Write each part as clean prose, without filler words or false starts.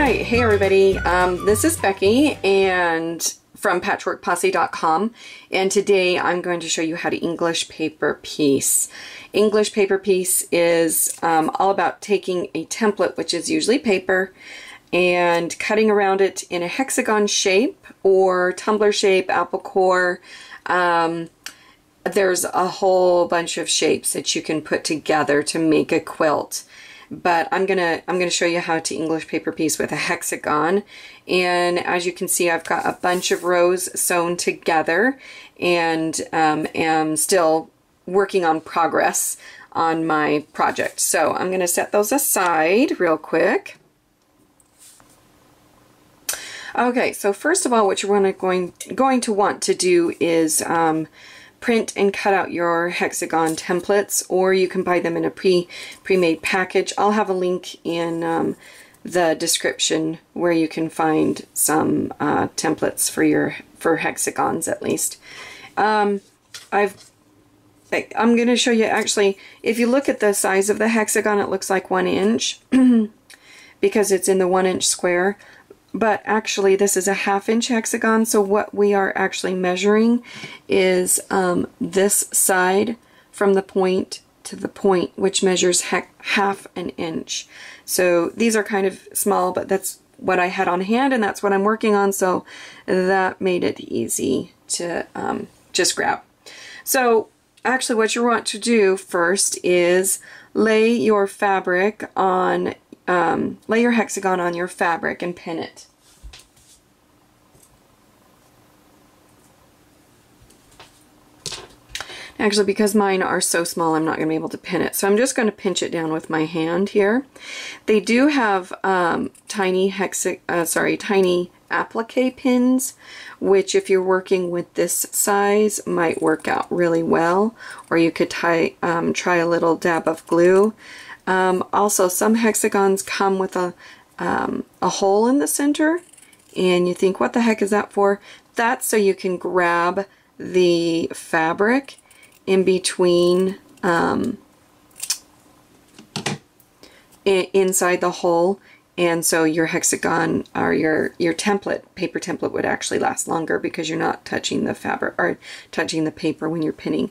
Alright, hey everybody, this is Becky and from patchworkposse.com, and today I'm going to show you how to English paper piece. English paper piece is all about taking a template, which is usually paper, and cutting around it in a hexagon shape or tumbler shape, apple core. There's a whole bunch of shapes that you can put together to make a quilt. But I'm gonna show you how to English paper piece with a hexagon. And as you can see, I've got a bunch of rows sewn together, and am still working on progress on my project. So I'm gonna set those aside real quick. Okay, so first of all, what you're going to want to do is print and cut out your hexagon templates, or you can buy them in a pre-made package. I'll have a link in the description where you can find some templates for hexagons at least. I'm going to show you, actually, if you look at the size of the hexagon, it looks like 1 inch because it's in the 1 inch square. But actually this is a 1/2 inch hexagon, so what we are actually measuring is this side from the point to the point, which measures 1/2 an inch. So these are kind of small, but that's what I had on hand and that's what I'm working on, so that made it easy to just grab. So actually what you want to do first is lay your fabric on lay your hexagon on your fabric and pin it. Actually, because mine are so small, I'm not going to be able to pin it. So I'm just going to pinch it down with my hand here. They do have tiny applique pins, which if you're working with this size might work out really well. Or you could try a little dab of glue. Also, some hexagons come with a hole in the center, and you think, what the heck is that for? That's so you can grab the fabric in between, inside the hole, and so your hexagon or your paper template would actually last longer because you're not touching the fabric or touching the paper when you're pinning.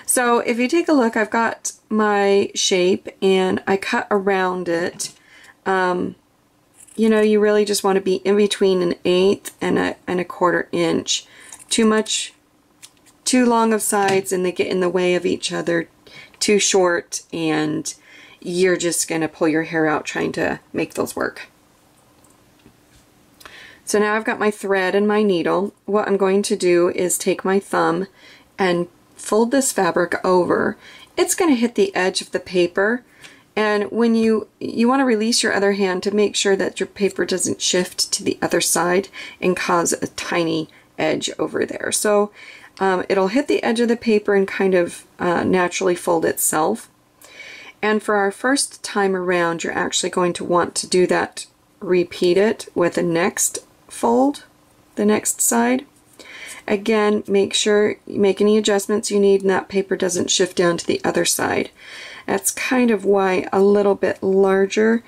So if you take a look, I've got my shape and I cut around it. You know, you really just want to be in between 1/8 and a 1/4 inch. Too long of sides and they get in the way of each other, too short, and you're just going to pull your hair out trying to make those work. So now I've got my thread and my needle. What I'm going to do is take my thumb and fold this fabric over. It's going to hit the edge of the paper, and when you want to release your other hand to make sure that your paper doesn't shift to the other side and cause a tiny edge over there. So it'll hit the edge of the paper and kind of naturally fold itself. And for our first time around, you're actually going to want to do that, repeat it with the next fold, the next side. Again, make sure you make any adjustments you need and that paper doesn't shift down to the other side. That's kind of why a little bit larger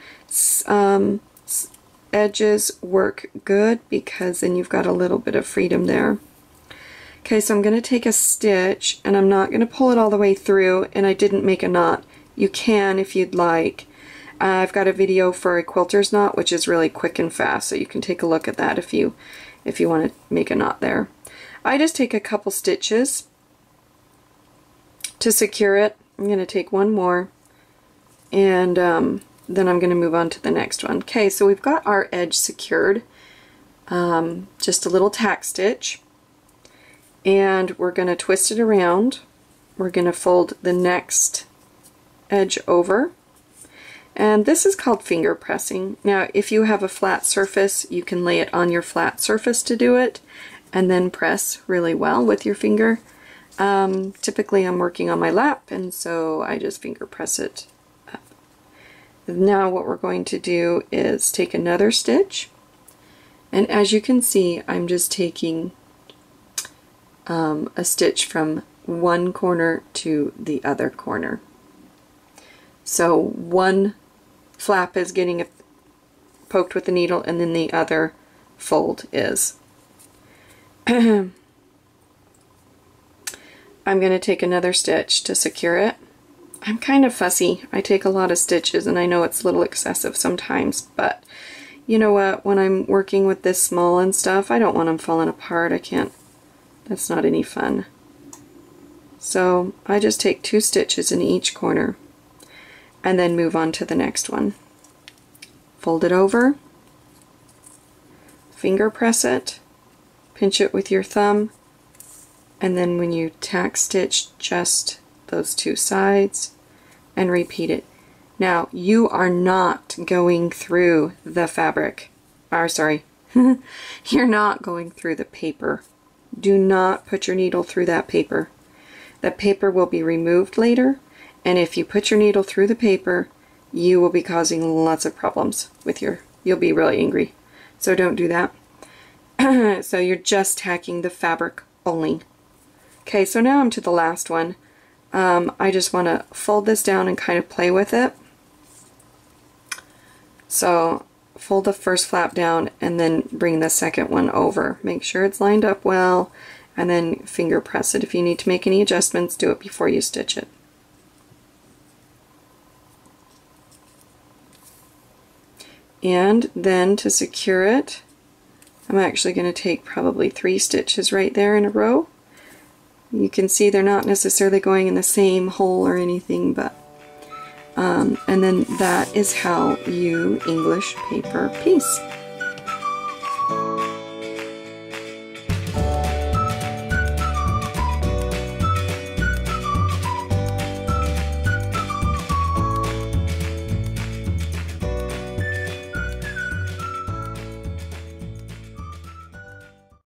edges work good, because then you've got a little bit of freedom there. Okay, so I'm going to take a stitch, and I'm not going to pull it all the way through, and I didn't make a knot. You can if you'd like. I've got a video for a quilter's knot, which is really quick and fast, so you can take a look at that if you want to make a knot there. I just take a couple stitches to secure it. I'm going to take one more, and then I'm going to move on to the next one. Okay, so we've got our edge secured. Just a little tack stitch. And we're going to twist it around. We're going to fold the next edge over. And this is called finger pressing. Now, if you have a flat surface, you can lay it on your flat surface to do it, and then press really well with your finger. Typically, I'm working on my lap, and so I just finger press it up. Now, what we're going to do is take another stitch. And as you can see, I'm just taking a stitch from one corner to the other corner. So one flap is getting poked with the needle, and then the other fold is. I'm going to take another stitch to secure it. I'm kind of fussy. I take a lot of stitches, and I know it's a little excessive sometimes, but you know what? When I'm working with this small and stuff, I don't want them falling apart. I can't. That's not any fun. So I just take 2 stitches in each corner and then move on to the next one. Fold it over, finger press it, pinch it with your thumb, and then when you tack stitch just those 2 sides and repeat it. Now you are not going through the fabric, or sorry, you're not going through the paper. Do not put your needle through that paper. The paper will be removed later, and if you put your needle through the paper, you will be causing lots of problems with you'll be really angry. So don't do that. So you're just tacking the fabric only. Okay, so now I'm to the last one. I just want to fold this down and kind of play with it. So fold the first flap down and then bring the second one over. Make sure it's lined up well, and then finger press it. If you need to make any adjustments, do it before you stitch it. And then to secure it, I'm actually going to take probably 3 stitches right there in a row. You can see they're not necessarily going in the same hole or anything, but and then that is how you English paper piece.